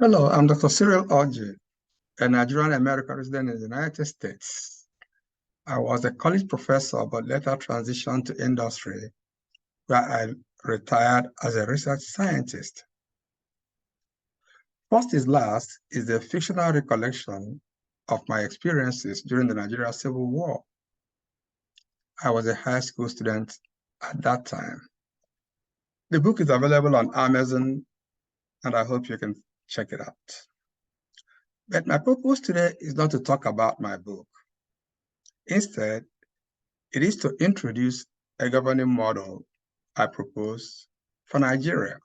Hello, I'm Dr. Cyril Orji, a Nigerian American resident in the United States. I was a college professor, but later transitioned to industry, where I retired as a research scientist. First is Last is a fictional recollection of my experiences during the Nigerian Civil War. I was a high school student at that time. The book is available on Amazon, and I hope you can check it out. But my purpose today is not to talk about my book. Instead, it is to introduce a governing model I propose for Nigeria.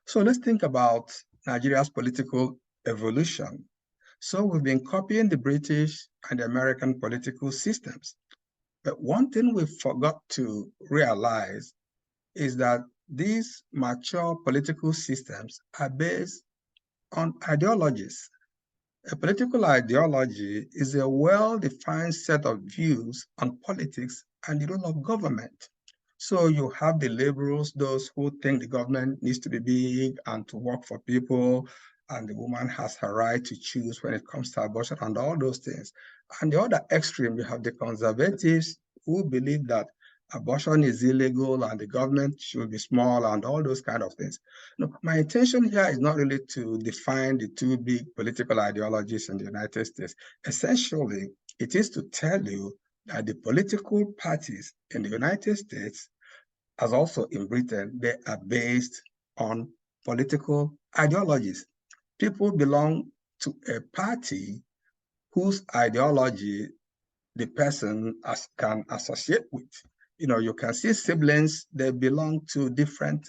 So let's think about Nigeria's political evolution. So we've been copying the British and the American political systems. But one thing we forgot to realize is that these mature political systems are based on ideologies. A political ideology is a well-defined set of views on politics and the role of government. So you have the liberals, those who think the government needs to be big and to work for people, and the woman has her right to choose when it comes to abortion and all those things. And the other extreme, you have the conservatives who believe that abortion is illegal and the government should be small and all those kind of things. No, my intention here is not really to define the two big political ideologies in the United States. Essentially, it is to tell you that the political parties in the United States, as also in Britain, they are based on political ideologies. People belong to a party whose ideology the person can associate with. You can see siblings, they belong to different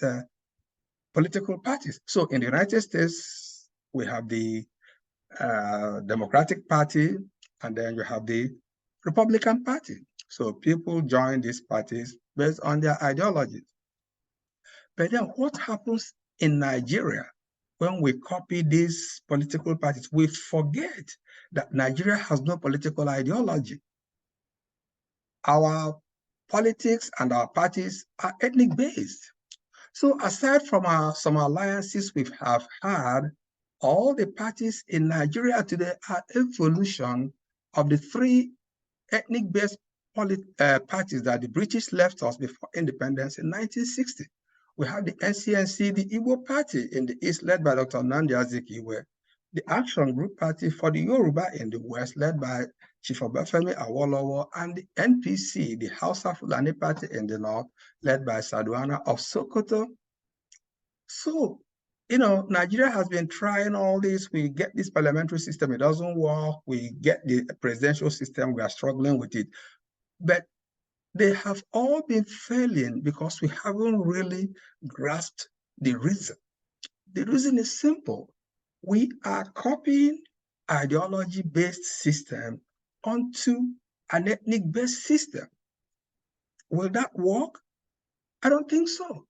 political parties. So in the United States, we have the Democratic Party, and then you have the Republican Party. So people join these parties based on their ideologies. But then what happens in Nigeria when we copy these political parties? We forget that Nigeria has no political ideology. Our politics and our parties are ethnic based. So aside from some alliances we have had, all the parties in Nigeria today are evolution of the three ethnic-based parties that the British left us before independence in 1960. We have the NCNC, the Igbo party in the east, led by Dr. Nnamdi Azikiwe, the Action Group Party for the Yoruba in the west, led by Chief Obafemi Awolowo, and the NPC, the Hausa Fulani Party in the north, led by Saduana of Sokoto. So, Nigeria has been trying all this. We get this parliamentary system, it doesn't work. We get the presidential system, we are struggling with it. But they have all been failing because we haven't really grasped the reason. The reason is simple. We are copying ideology-based system onto an ethnic-based system. Will that work? I don't think so.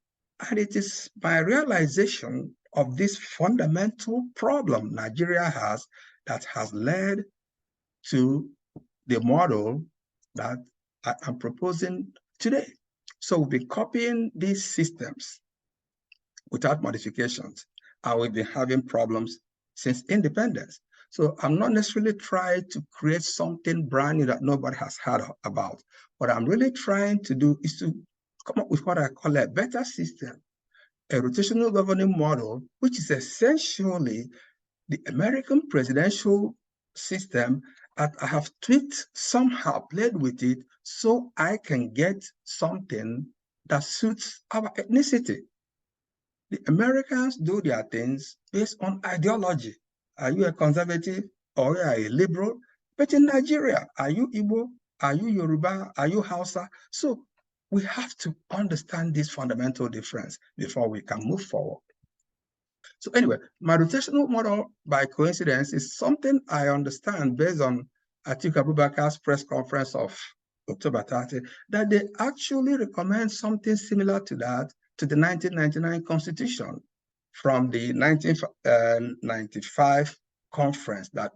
And it is my realization of this fundamental problem Nigeria has that has led to the model that I am proposing today. So we've been copying these systems without modifications, and we've been having problems since independence. So I'm not necessarily trying to create something brand new that nobody has heard about. What I'm really trying to do is to come up with what I call a better system, a rotational governing model, which is essentially the American presidential system that I have tweaked somehow, played with it, so I can get something that suits our ethnicity. The Americans do their things based on ideology. Are you a conservative or are you a liberal? But in Nigeria, are you Igbo? Are you Yoruba? Are you Hausa? So we have to understand this fundamental difference before we can move forward. So anyway, my rotational model, by coincidence, is something I understand based on Atiku Abubakar's press conference of October 30, that they actually recommend something similar to that to the 1999 Constitution from the 1995 conference that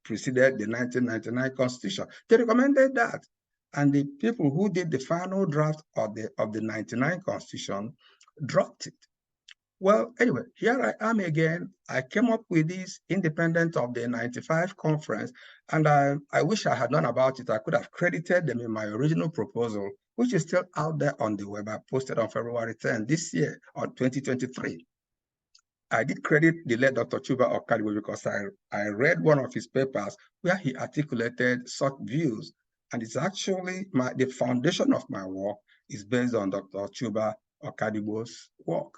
preceded the 1999 Constitution. They recommended that. And the people who did the final draft of the 99 Constitution dropped it. Well, anyway, here I am again. I came up with this independent of the 95 conference, and I wish I had known about it. I could have credited them in my original proposal, which is still out there on the web. I posted on February 10 this year, on 2023. I did credit the late Dr. Chuba Okadiwe because I read one of his papers where he articulated such views. And it's actually the foundation of my work is based on Dr. Chuba Okadiwe's work.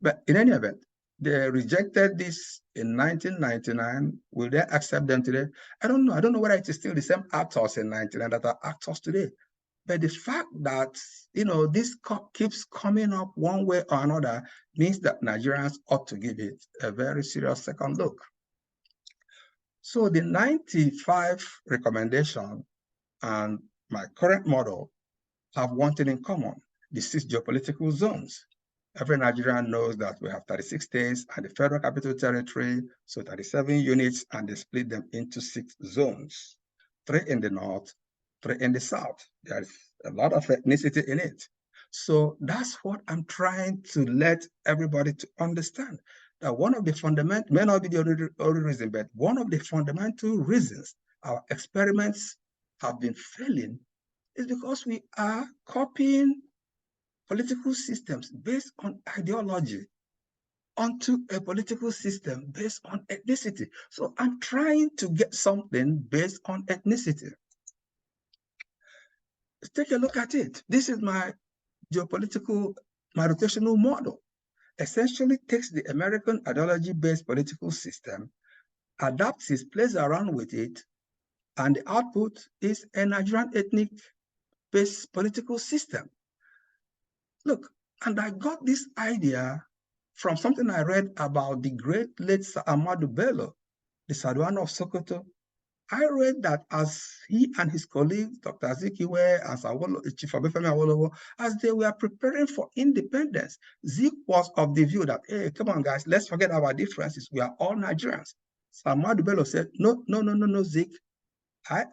But in any event, they rejected this in 1999. Will they accept them today? I don't know. I don't know whether it is still the same actors in 1999 that are actors today. But the fact that, this keeps coming up one way or another means that Nigerians ought to give it a very serious second look. So the 95 recommendation and my current model have one thing in common: the 6 geopolitical zones. Every Nigerian knows that we have 36 states and the Federal Capital Territory, so 37 units, and they split them into 6 zones, 3 in the north, 3 in the south. There's a lot of ethnicity in it. So that's what I'm trying to let everybody to understand, that one of the fundamental, may not be the only reason, but one of the fundamental reasons our experiments have been failing is because we are copying political systems based on ideology onto a political system based on ethnicity. So I'm trying to get something based on ethnicity. Let's take a look at it. This is my rotational model. Essentially takes the American ideology-based political system, adapts it, plays around with it, and the output is a Nigerian ethnic-based political system. Look, and I got this idea from something I read about the great late Ahmadu Bello, the Sardauna of Sokoto. I read that as he and his colleagues, Dr. Azikiwe and Chief Obafemi Awolowo, as they were preparing for independence, Zik was of the view that, hey, come on, guys, let's forget our differences. We are all Nigerians. So Ahmadu Bello said, no, Zik. I,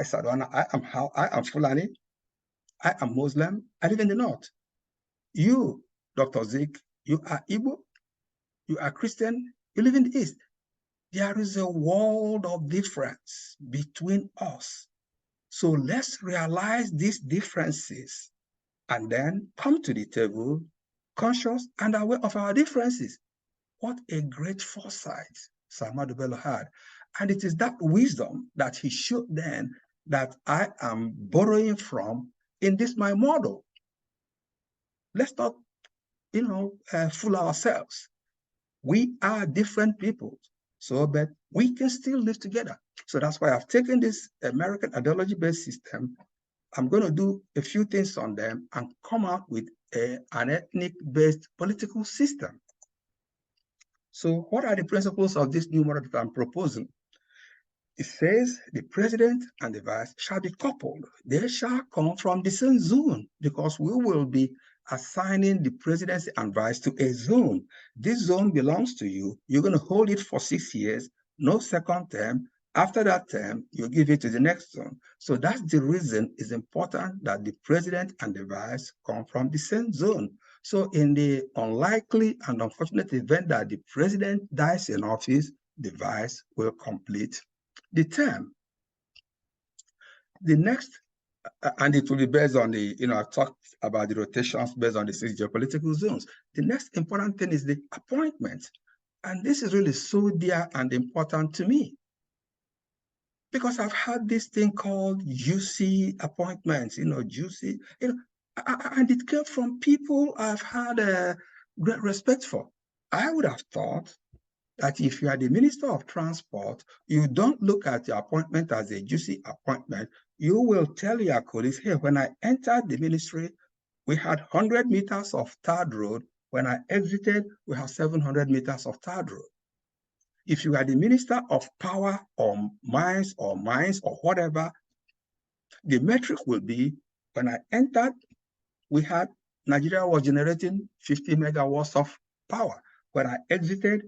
Sardauna, I am Fulani. I am Muslim. I live in the north. You, Dr. Zik, you are Igbo, you are Christian, you live in the East. There is a world of difference between us. So let's realize these differences and then come to the table conscious and aware of our differences. What a great foresight Ahmadu Bello had. And it is that wisdom that he showed then that I am borrowing from in this my model. Let's not fool ourselves. We are different people, but we can still live together. So that's why I've taken this American ideology-based system. I'm going to do a few things on them and come out with an ethnic-based political system. So what are the principles of this new model that I'm proposing? It says the president and the vice shall be coupled. They shall come from the same zone because we will be assigning the presidency and vice to a zone. This zone belongs to you. You're going to hold it for 6 years, no second term. After that term, you give it to the next zone. So that's the reason it's important that the president and the vice come from the same zone. So in the unlikely and unfortunate event that the president dies in office, the vice will complete the term. The next, and it will be based on the, I talked about the rotations based on the 6 geopolitical zones. The next important thing is the appointment. And this is really so dear and important to me because I've had this thing called juicy appointments, juicy, and it came from people I've had great respect for. I would have thought that if you are the Minister of Transport, you don't look at your appointment as a juicy appointment. You will tell your colleagues, hey, when I entered the ministry, we had 100 meters of tarred road. When I exited, we have 700 meters of tarred road. If you are the Minister of Power or Mines or whatever, the metric will be, when I entered, Nigeria was generating 50 megawatts of power. When I exited,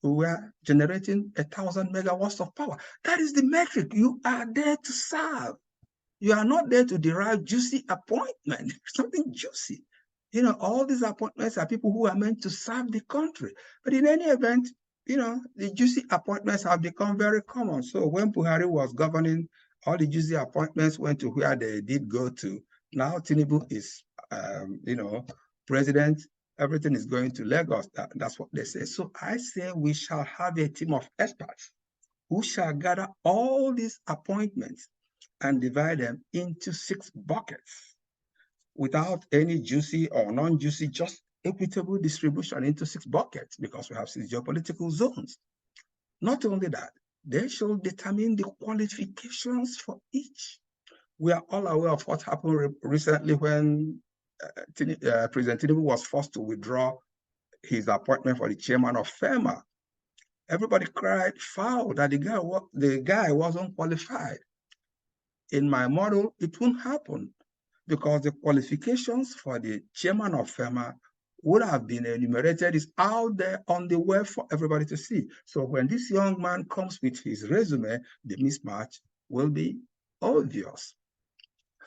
we were generating 1,000 megawatts of power. That is the metric. You are there to serve. You are not there to derive juicy appointment, something juicy. all these appointments are people who are meant to serve the country. But in any event, the juicy appointments have become very common. So when Buhari was governing, all the juicy appointments went to where they did go to. Now Tinubu is, president. Everything is going to Lagos. That's what they say. So I say we shall have a team of experts who shall gather all these appointments and divide them into 6 buckets without any juicy or non-juicy, just equitable distribution into 6 buckets because we have 6 geopolitical zones. Not only that, they should determine the qualifications for each. We are all aware of what happened recently when President Tinubu was forced to withdraw his appointment for the chairman of FEMA. Everybody cried foul that the guy wasn't qualified. In my model, it won't happen because the qualifications for the chairman of FEMA would have been enumerated, is out there on the web for everybody to see. So when this young man comes with his resume, the mismatch will be obvious.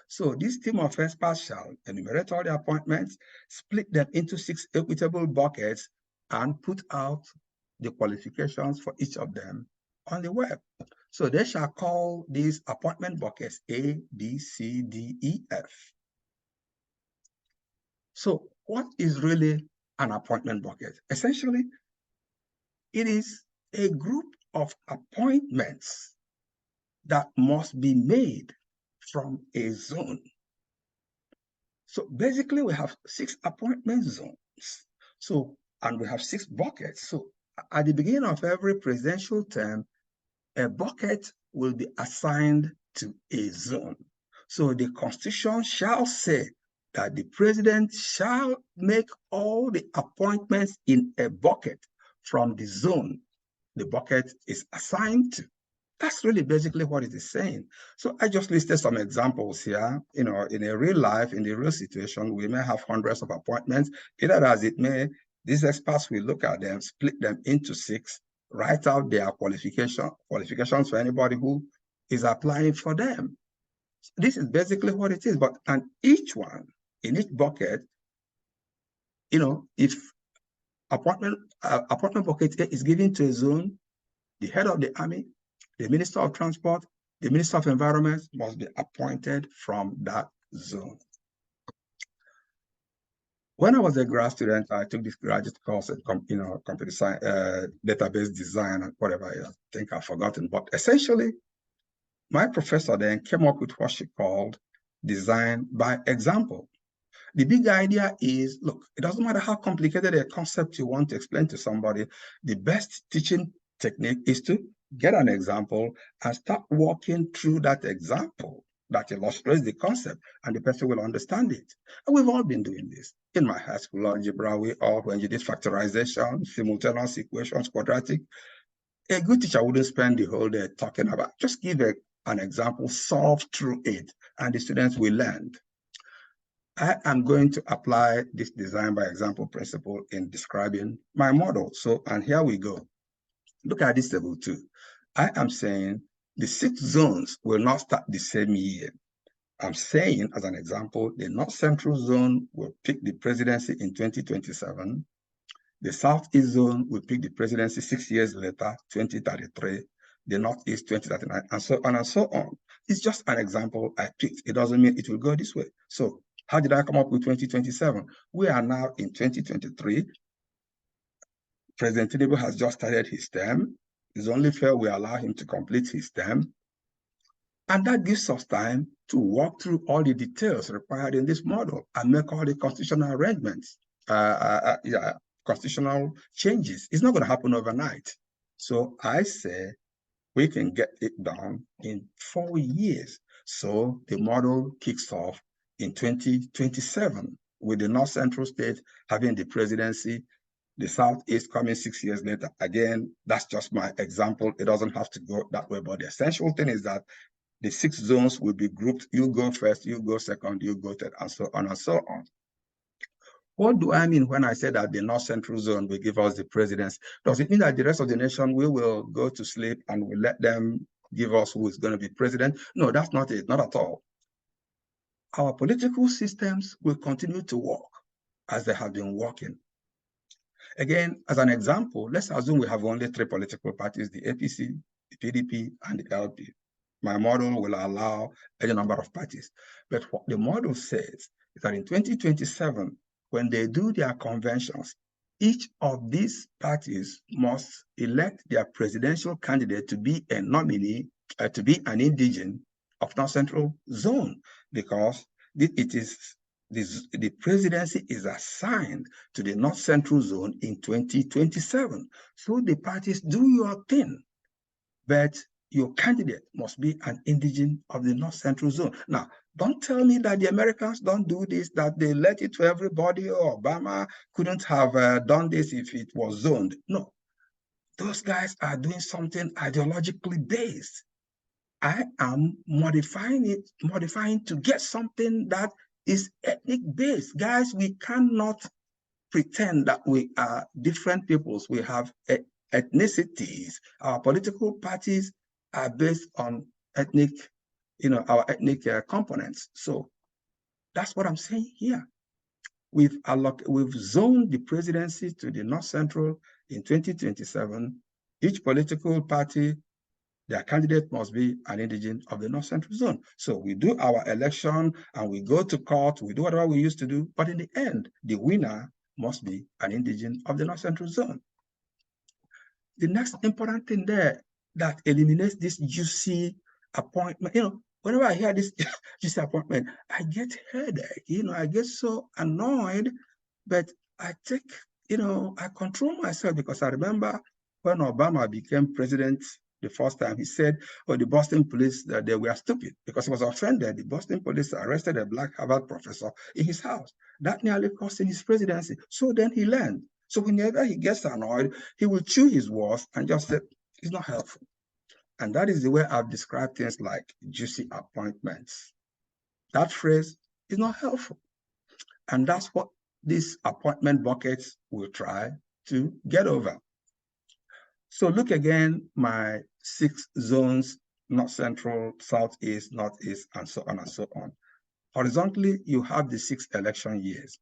So this team of experts shall enumerate all the appointments, split them into 6 equitable buckets, and put out the qualifications for each of them on the web. So they shall call these appointment buckets A, B, C, D, E, F. So what is really an appointment bucket? Essentially, it is a group of appointments that must be made from a zone. So basically, we have 6 appointment zones. So, and we have 6 buckets. So at the beginning of every presidential term, a bucket will be assigned to a zone. So the Constitution shall say that the president shall make all the appointments in a bucket from the zone the bucket is assigned to. That's really basically what it is saying. So I just listed some examples here. In a real life, in the real situation, we may have hundreds of appointments. Either as it may, these experts will look at them, split them into 6, write out their qualifications for anybody who is applying for them. This is basically what it is. But and each one, in each bucket, if appointment bucket A is given to a zone, the head of the army, the Minister of Transport, the Minister of Environment must be appointed from that zone. When I was a grad student, I took this graduate course in computer science, database design, and whatever. I think I've forgotten. But essentially, my professor then came up with what she called design by example. The big idea is, look, it doesn't matter how complicated a concept you want to explain to somebody, the best teaching technique is to get an example and start walking through that example that illustrates the concept, and the person will understand it. And we've all been doing this. In my high school algebra, when you did factorization, simultaneous equations, quadratic, a good teacher wouldn't spend the whole day talking about, just give an example, solve through it, and the students will learn. I am going to apply this design by example principle in describing my model. So, and here we go. Look at this table 2. I am saying the 6 zones will not start the same year. I'm saying, as an example, the North Central Zone will pick the presidency in 2027. The Southeast Zone will pick the presidency 6 years later, 2033. The Northeast, 2039, and so on and so on. It's just an example I picked. It doesn't mean it will go this way. So how did I come up with 2027? We are now in 2023. President Tinubu has just started his term. It's only fair we allow him to complete his term. And that gives us time to walk through all the details required in this model and make all the constitutional arrangements, constitutional changes. It's not going to happen overnight. So I say we can get it done in 4 years. So the model kicks off in 2027 with the North Central state having the presidency, the Southeast coming 6 years later. Again, that's just my example. It doesn't have to go that way, but the essential thing is that the 6 zones will be grouped. You go first, you go second, you go third, and so on and so on. What do I mean when I say that the North Central Zone will give us the presidency? Does it mean that the rest of the nation, we will go to sleep and we let them give us who is going to be president? No, that's not it, not at all. Our political systems will continue to work. as they have been working. Again, as an example, let's assume we have only 3 political parties, the APC, the PDP, and the LP. My model will allow any number of parties. But what the model says is that in 2027, when they do their conventions, each of these parties must elect their presidential candidate to be a nominee, to be an indigene of North Central Zone, because it is the presidency is assigned to the North Central Zone in 2027. So the parties do your thing, but your candidate must be an indigene of the North Central Zone. Now, don't tell me that the Americans don't do this, that they let it to everybody, or Obama couldn't have done this if it was zoned. No, those guys are doing something ideologically based. I am modifying to get something that is ethnic based. Guys, we cannot pretend that we are different peoples. We have ethnicities. Our political parties are based on ethnic, our ethnic components. So that's what I'm saying here. We've zoned the presidency to the North Central in 2027. Each political party, their candidate must be an indigene of the North Central Zone. So we do our election and we go to court, we do whatever we used to do, but in the end, the winner must be an indigene of the North Central Zone. The next important thing there that eliminates this juicy appointment, whenever I hear this juicy appointment, I get headache, I get so annoyed, but I take, I control myself, because I remember when Obama became president the first time, he said, the Boston police, that they were stupid because he was offended. The Boston police arrested a black Harvard professor in his house. That nearly cost him his presidency. So then he learned. So whenever he gets annoyed, he will chew his words and just say, it's not helpful. And that is the way I've described things like juicy appointments. That phrase is not helpful. And that's what these appointment buckets will try to get over. So look again, my 6 zones: North Central, Southeast, Northeast, and so on and so on. Horizontally, you have the 6 election years.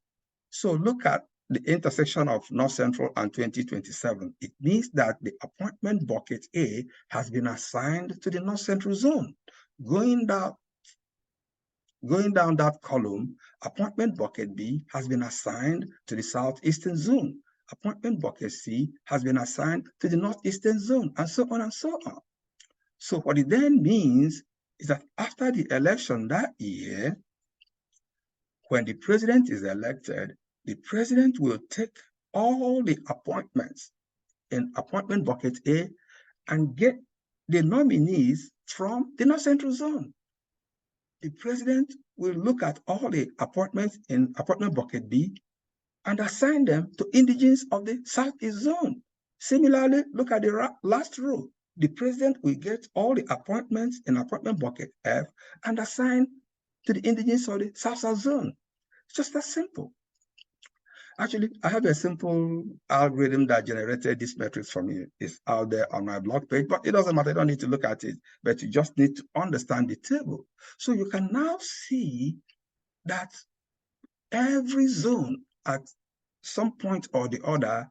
So look at the intersection of North Central and 2027. It means that the appointment bucket A has been assigned to the North Central Zone. Going down that column, appointment bucket B has been assigned to the Southeastern Zone. Appointment bucket C has been assigned to the Northeastern Zone, and so on and so on. So what it then means is that after the election that year, when the president is elected, the president will take all the appointments in appointment bucket A and get the nominees from the North Central Zone. The president will look at all the appointments in appointment bucket B and assign them to indigenes of the Southeast Zone. Similarly, look at the last row. The president will get all the appointments in appointment bucket F and assign to the indigenes of the South-South Zone. It's just that simple. Actually, I have a simple algorithm that generated this matrix for me. It's out there on my blog page, but it doesn't matter. You don't need to look at it, but you just need to understand the table. So you can now see that every zone at some point or the other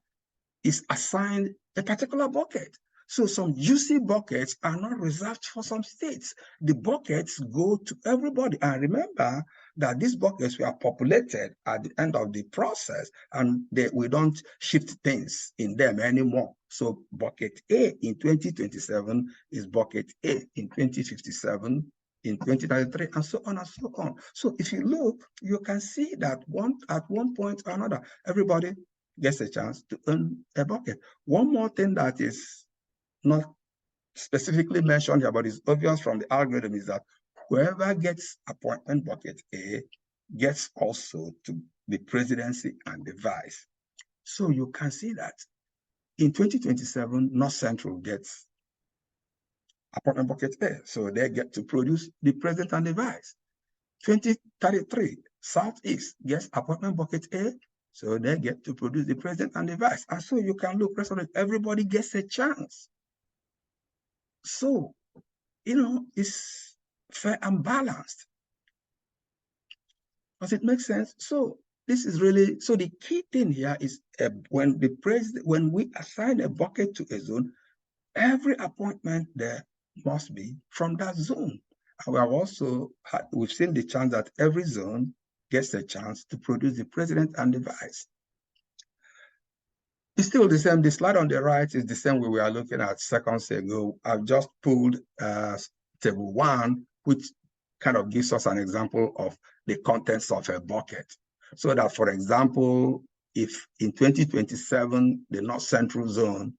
is assigned a particular bucket. So some juicy buckets are not reserved for some states. The buckets go to everybody. And remember that these buckets were populated at the end of the process, and we don't shift things in them anymore. So bucket A in 2027 is bucket A in 2057, in 2093, and so on and so on. So if you look, you can see that at one point or another, everybody gets a chance to earn a bucket. One more thing that is not specifically mentioned here, but is obvious from the algorithm, is that whoever gets appointment bucket A gets also to the presidency and the vice. So you can see that in 2027, North Central gets appointment bucket A. So they get to produce the president and the vice. 2033, Southeast gets appointment bucket A. So they get to produce the president and the vice. And so you can look, everybody gets a chance. So, it's fair and balanced. Does it make sense? So this is really, so the key thing here is when we assign a bucket to a zone, every appointment there must be from that zone. And we have also we've seen the chance that every zone gets a chance to produce the president and the vice. It's still the same. The slide on the right is the same way we are looking at seconds ago. I've just pulled table 1, which kind of gives us an example of the contents of a bucket. So that, for example, if in 2027, the North Central Zone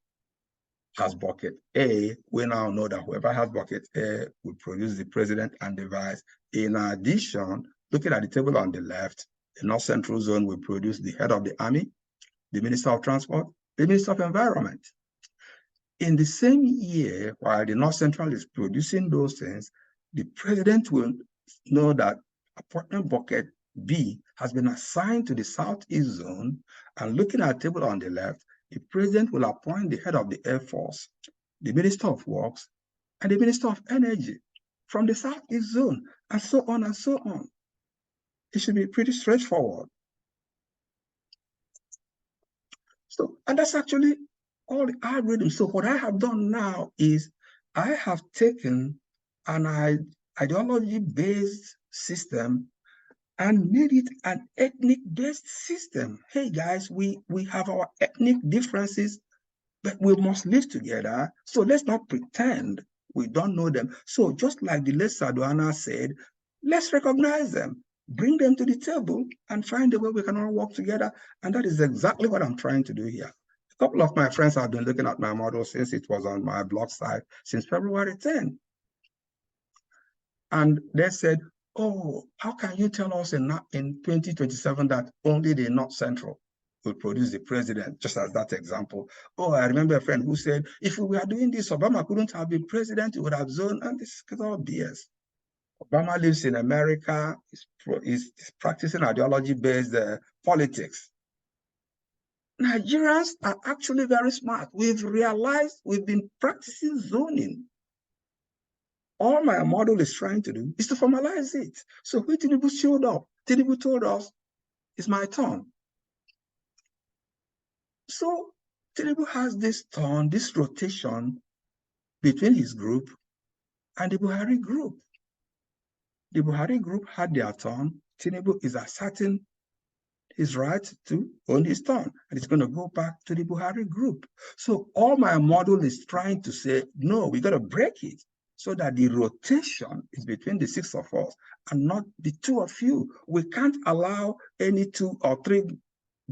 has bucket A, we now know that whoever has bucket A will produce the president and the vice. In addition, looking at the table on the left, the North Central Zone will produce the head of the army, the Minister of Transport, the Minister of Environment. In the same year, while the North Central is producing those things, the president will know that appointment bucket B has been assigned to the Southeast Zone, and looking at the table on the left, the president will appoint the head of the Air Force, the Minister of Works, and the Minister of Energy from the Southeast Zone, and so on and so on. It should be pretty straightforward. So, and that's actually all the algorithm. So what I have done now is I have taken an ideology-based system and made it an ethnic-based system. Hey guys, we have our ethnic differences, but we must live together. So let's not pretend we don't know them. So just like the late Saduana said, let's recognize them, bring them to the table, and find a way we can all work together. And that is exactly what I'm trying to do here. A couple of my friends have been looking at my model since it was on my blog site since February 10. And they said, oh, how can you tell us in 2027 that only the North Central will produce the president, just as that example? Oh, I remember a friend who said, if we were doing this, Obama couldn't have been president, he would have zoned, and this is all BS. Obama lives in America, is practicing ideology-based politics. Nigerians are actually very smart. We've realized we've been practicing zoning. All my model is trying to do is to formalize it. So when Tinubu showed up, Tinubu told us, it's my turn. So Tinubu has this turn, this rotation between his group and the Buhari group. The Buhari group had their turn. Tinubu is asserting his right to own his turn, and it's going to go back to the Buhari group. So all my model is trying to say, no, we got to break it so that the rotation is between the 6 of us and not the 2 of you. We can't allow any 2 or 3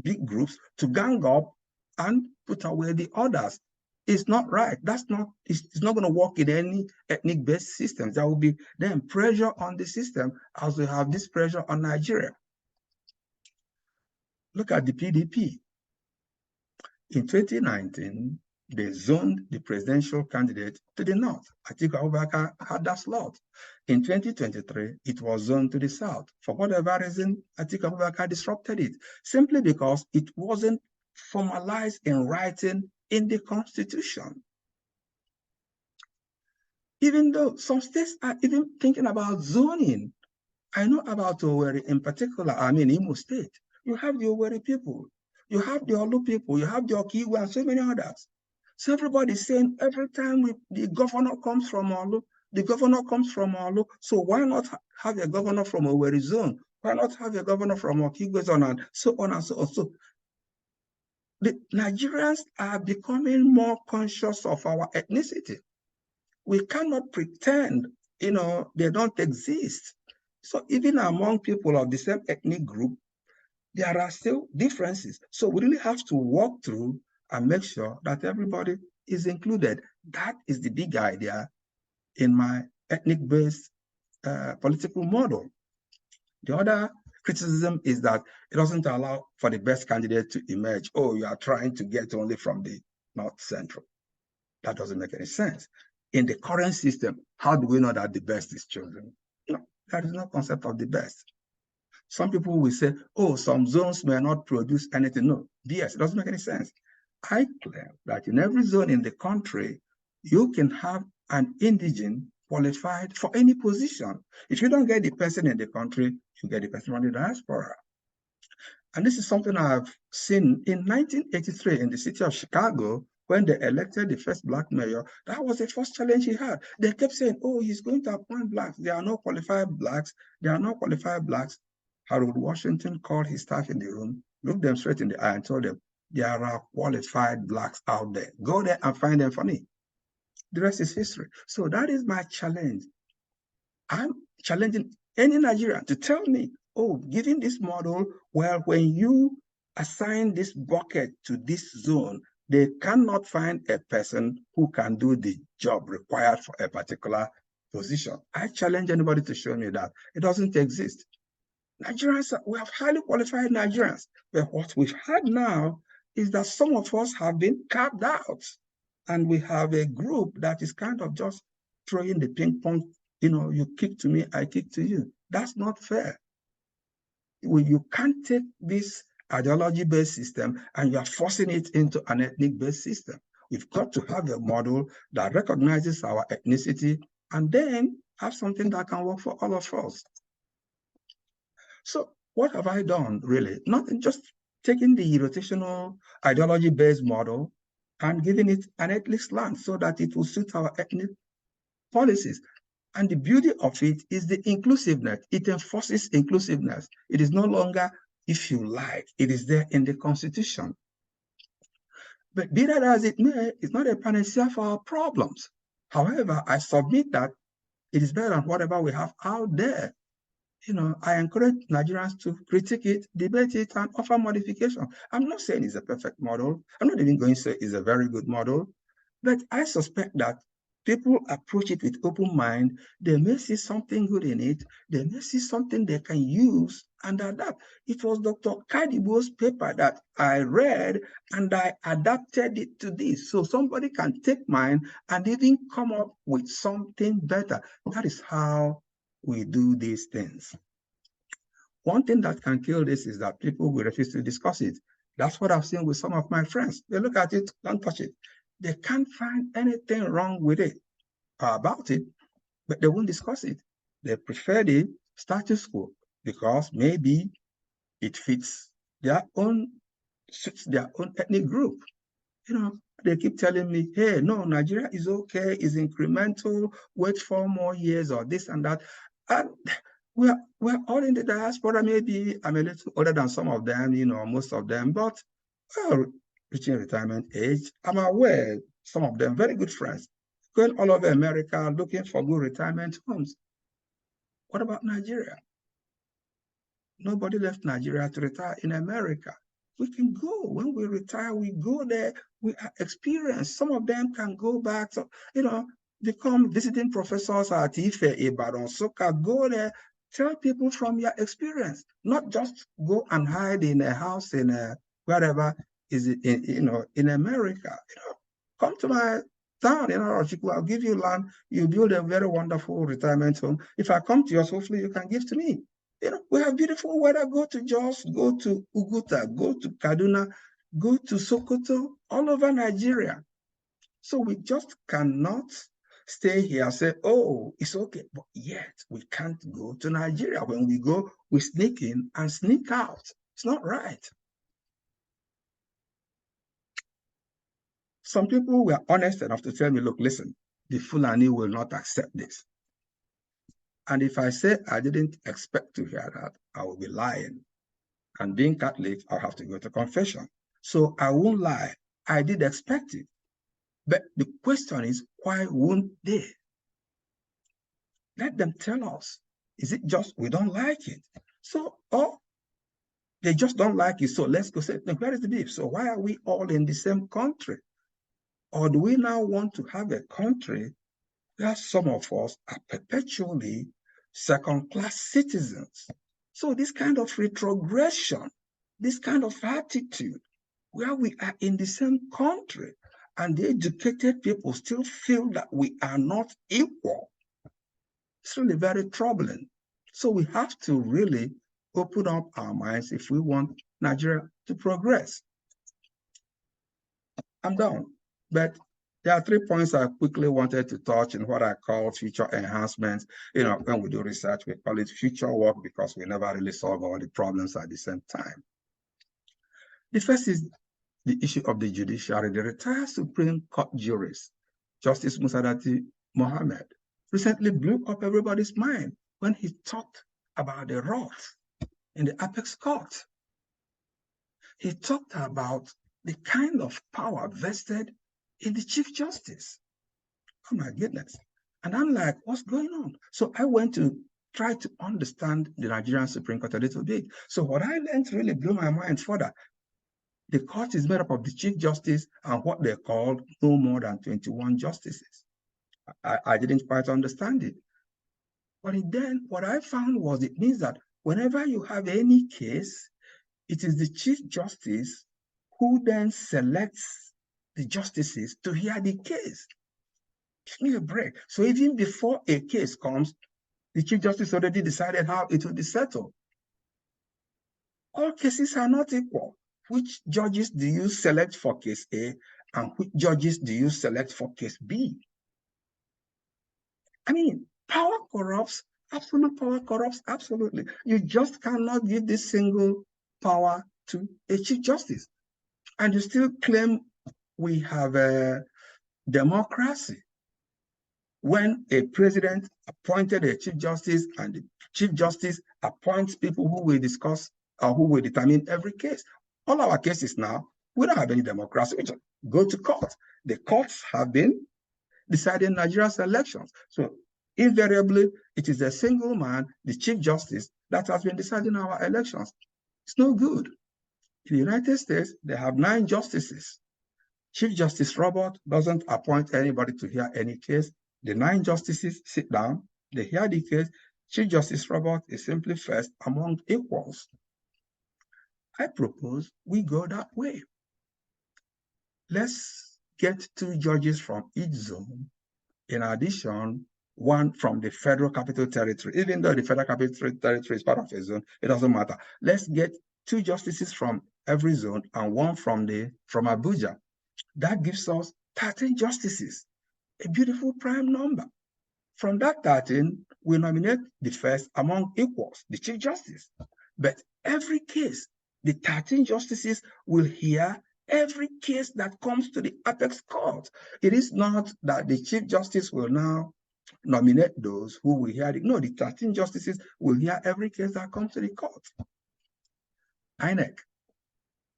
big groups to gang up and put away the others. It's not right. It's not going to work in any ethnic-based systems. There will be then pressure on the system as we have this pressure on Nigeria. Look at the PDP. In 2019, they zoned the presidential candidate to the north. Atiku Abubakar had that slot. In 2023, it was zoned to the south. For whatever reason, Atiku Abubakar disrupted it, simply because it wasn't formalized in writing in the Constitution. Even though some states are even thinking about zoning. I know about Owerri in particular, Imo State. You have the Owerri people, you have the Olu people, you have the Okiwe, and so many others. So everybody's saying every time the governor comes from Olu, the governor comes from Olu. So why not have a governor from Owerri zone? Why not have a governor from Okiwe zone, and so on and so on? So the Nigerians are becoming more conscious of our ethnicity. We cannot pretend, they don't exist. So even among people of the same ethnic group, there are still differences. So we really have to walk through and make sure that everybody is included. That is the big idea in my ethnic-based political model. The other criticism is that it doesn't allow for the best candidate to emerge. Oh, you are trying to get only from the North Central. That doesn't make any sense. In the current system, how do we know that the best is chosen? No, there is no concept of the best. Some people will say, oh, some zones may not produce anything. No, BS, it doesn't make any sense. I claim that in every zone in the country, you can have an indigene qualified for any position. If you don't get the person in the country, you get the person from the diaspora. And this is something I've seen in 1983 in the city of Chicago, when they elected the first black mayor. That was the first challenge he had. They kept saying, oh, he's going to appoint blacks. There are no qualified blacks. There are no qualified blacks. Harold Washington called his staff in the room, looked them straight in the eye and told them, there are qualified blacks out there. Go there and find them for me. The rest is history. So that is my challenge. I'm challenging any Nigerian to tell me, oh, given this model, well, when you assign this bucket to this zone, they cannot find a person who can do the job required for a particular position. I challenge anybody to show me that. It doesn't exist. Nigerians, we have highly qualified Nigerians, but what we've had now is that some of us have been carved out, and we have a group that is kind of just throwing the ping pong, you kick to me, I kick to you. That's not fair. You can't take this ideology-based system and you are forcing it into an ethnic-based system. We've got to have a model that recognizes our ethnicity and then have something that can work for all of us. So what have I done, really? Nothing, just taking the rotational ideology-based model and giving it an ethnic slant so that it will suit our ethnic policies. And the beauty of it is the inclusiveness. It enforces inclusiveness. It is no longer, if you like, it is there in the Constitution. But be that as it may, it's not a panacea for our problems. However, I submit that it is better than whatever we have out there. I encourage Nigerians to critique it, debate it, and offer modification. I'm not saying it's a perfect model. I'm not even going to say it's a very good model. But I suspect that people approach it with open mind. They may see something good in it. They may see something they can use and adapt. It was Dr. Kadibo's paper that I read, and I adapted it to this. So somebody can take mine and even come up with something better. That is how we do these things. One thing that can kill this is that people will refuse to discuss it. That's what I've seen with some of my friends. They look at it, don't touch it. They can't find anything wrong with it or about it, but they won't discuss it. They prefer the status quo because maybe it fits suits their own ethnic group. They keep telling me, hey, no, Nigeria is okay, is incremental, wait 4 more years or this and that. And we're all in the diaspora. Maybe I'm a little older than some of them, most of them, but well, reaching retirement age, I'm aware some of them, very good friends, going all over America looking for good retirement homes. What about Nigeria? Nobody left Nigeria to retire in America. We can go. When we retire, we go there. We are experienced. Some of them can go back, become visiting professors at Ife, Ibadan, Soka. Go there, tell people from your experience, not just go and hide in a house in wherever is it in America. Come to my town, I'll give you land. You build a very wonderful retirement home. If I come to yours, hopefully you can give to me. We have beautiful weather. Go to Jos, go to Uguta, go to Kaduna, go to Sokoto, all over Nigeria. So we just cannot stay here and say, oh, it's okay. But yet we can't go to Nigeria. When we go, we sneak in and sneak out. It's not right. Some people were honest enough to tell me, look, listen, the Fulani will not accept this. And if I say I didn't expect to hear that, I will be lying. And being Catholic, I'll have to go to confession. So I won't lie. I did expect it. But the question is, why won't they? Let them tell us. Is it just we don't like it? So, or they just don't like it. So let's go say, where is the beef? So why are we all in the same country? Or do we now want to have a country where some of us are perpetually second-class citizens? So this kind of retrogression, this kind of attitude, where we are in the same country and the educated people still feel that we are not equal, it's really very troubling. So we have to really open up our minds if we want Nigeria to progress. I'm done. But there are 3 points I quickly wanted to touch in what I call future enhancements. When we do research, we call it future work because we never really solve all the problems at the same time. The first is the issue of the judiciary. The retired Supreme Court jurist, Justice Musadati Mohammed, recently blew up everybody's mind when he talked about the wrath in the apex court. He talked about the kind of power vested in the Chief Justice. Oh my goodness. And I'm like, what's going on? So I went to try to understand the Nigerian Supreme Court a little bit. So what I learned really blew my mind further. The court is made up of the Chief Justice and what they call no more than 21 justices. I didn't quite understand it. But then what I found was it means that whenever you have any case, it is the Chief Justice who then selects the justices to hear the case. Give me a break. So even before a case comes, the Chief Justice already decided how it will be settled. All cases are not equal. Which judges do you select for case A and which judges do you select for case B? I mean, power corrupts, absolute power corrupts, absolutely. You just cannot give this single power to a Chief Justice. And you still claim we have a democracy. When a president appointed a Chief Justice and the Chief Justice appoints people who will discuss or who will determine every case. All our cases now, we don't have any democracy. We just go to court. The courts have been deciding Nigeria's elections. So invariably, it is a single man, the Chief Justice, that has been deciding our elections. It's no good. In the United States, they have 9 justices. Chief Justice Robert doesn't appoint anybody to hear any case. The 9 justices sit down, they hear the case. Chief Justice Robert is simply first among equals. I propose we go that way. Let's get 2 judges from each zone. In addition, 1 from the Federal Capital Territory. Even though the Federal Capital Territory is part of a zone, it doesn't matter. Let's get 2 justices from every zone and 1 from Abuja. That gives us 13 justices, a beautiful prime number. From that 13, we nominate the first among equals, the Chief Justice. But every case, the 13 justices will hear every case that comes to the apex court. It is not that the Chief Justice will now nominate those who will hear it. No, the 13 justices will hear every case that comes to the court. INEC.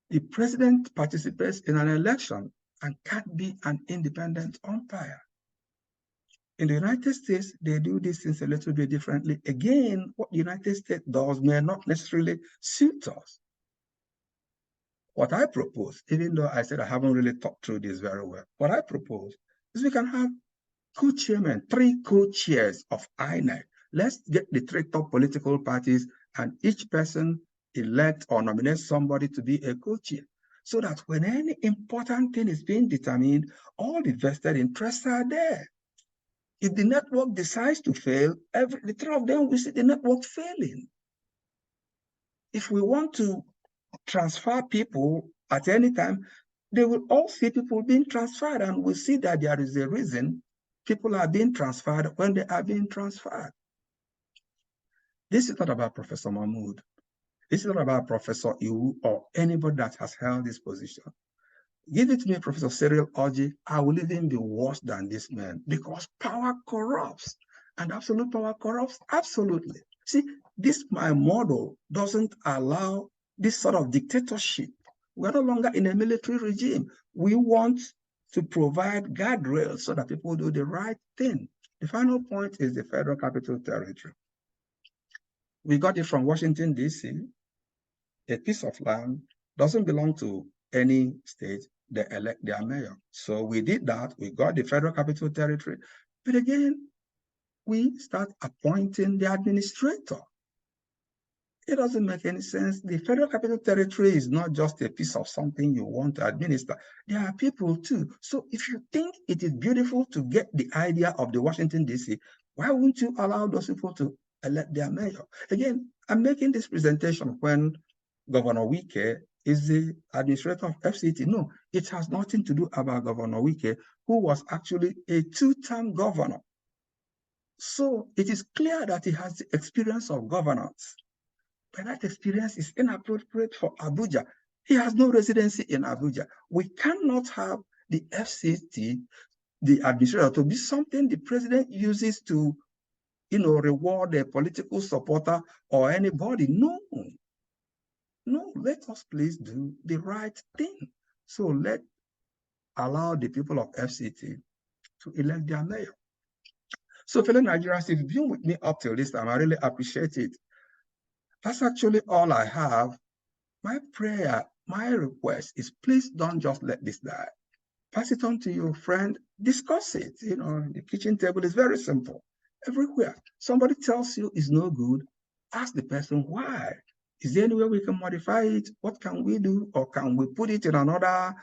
The president participates in an election and can't be an independent umpire. In the United States, they do these things a little bit differently. Again, what the United States does may not necessarily suit us. What I propose, even though I said I haven't really thought through this very well, what I propose is we can have co-chairmen, 3 co-chairs of INEC. Let's get the 3 top political parties and each person elect or nominate somebody to be a co-chair, so that when any important thing is being determined, all the vested interests are there. If the network decides to fail, the 3 of them will see the network failing. If we want to transfer people at any time, they will all see people being transferred, and we'll see that there is a reason people are being transferred when they are being transferred. This is not about Professor Mahmoud. This is not about Professor Iwu or anybody that has held this position. Give it to me, Professor Cyril Orji, I will even be worse than this man, because power corrupts, and absolute power corrupts absolutely. See, my model doesn't allow this sort of dictatorship. We're no longer in a military regime. We want to provide guardrails so that people do the right thing. The final point is the Federal Capital Territory. We got it from Washington, D.C. A piece of land doesn't belong to any state. They elect their mayor. So we did that. We got the Federal Capital Territory. But again, we start appointing the administrator. It doesn't make any sense. The Federal Capital Territory is not just a piece of something you want to administer. There are people too. So if you think it is beautiful to get the idea of the Washington, D.C., why wouldn't you allow those people to elect their mayor? Again, I'm making this presentation when Governor Wike is the administrator of FCT. No, it has nothing to do about Governor Wike, who was actually a 2-term governor. So it is clear that he has the experience of governance. But that experience is inappropriate for Abuja. He has no residency in Abuja. We cannot have the FCT, the administrator, to be something the president uses to, reward a political supporter or anybody. No, let us please do the right thing. So allow the people of FCT to elect their mayor. So fellow Nigerians, if you've been with me up till this time, I really appreciate it. That's actually all I have. My prayer, my request is please don't just let this die. Pass it on to your friend, discuss it. The kitchen table is very simple. Everywhere somebody tells you it's no good, ask the person why. Is there any way we can modify it? What can we do? Or can we put it in another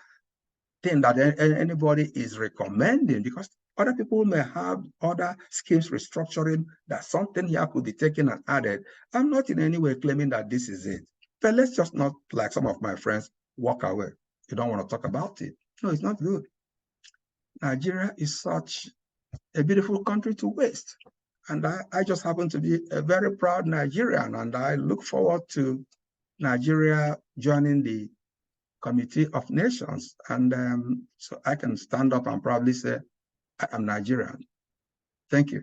thing that anybody is recommending? Because other people may have other schemes restructuring that something here could be taken and added. I'm not in any way claiming that this is it. But let's just not, like some of my friends, walk away. You don't want to talk about it. No, it's not good. Nigeria is such a beautiful country to waste. And I just happen to be a very proud Nigerian, and I look forward to Nigeria joining the Committee of Nations. And so I can stand up and probably say, I am Nigerian. Thank you.